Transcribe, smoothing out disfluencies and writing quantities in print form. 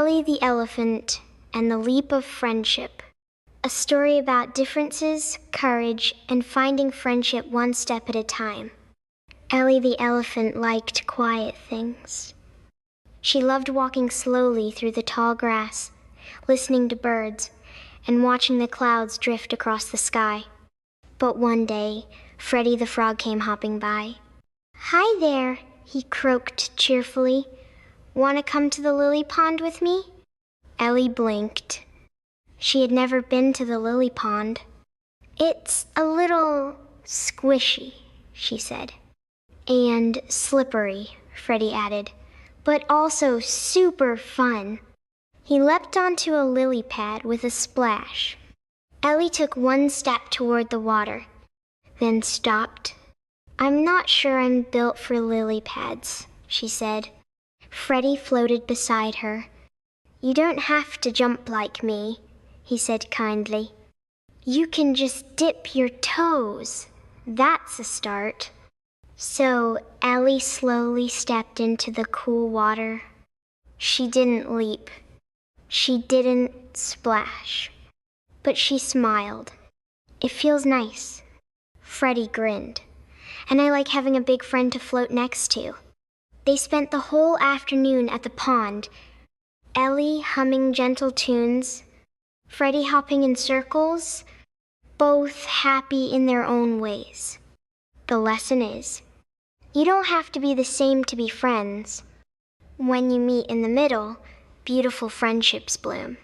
Ellie the Elephant and the Leap of Friendship. A story about differences, courage, and finding friendship one step at a time. Ellie the Elephant liked quiet things. She loved walking slowly through the tall grass, listening to birds, and watching the clouds drift across the sky. But one day, Freddy the Frog came hopping by. "Hi there," he croaked cheerfully. "Want to come to the lily pond with me?" Ellie blinked. She had never been to the lily pond. "It's a little squishy," she said. "And slippery," Freddy added, "but also super fun." He leapt onto a lily pad with a splash. Ellie took one step toward the water, then stopped. "I'm not sure I'm built for lily pads," she said. Freddy floated beside her. "You don't have to jump like me," he said kindly. "You can just dip your toes. That's a start." So Ellie slowly stepped into the cool water. She didn't leap. She didn't splash. But she smiled. "It feels nice." Freddy grinned. "And I like having a big friend to float next to." They spent the whole afternoon at the pond, Ellie humming gentle tunes, Freddy hopping in circles, both happy in their own ways. The lesson is, you don't have to be the same to be friends. When you meet in the middle, beautiful friendships bloom.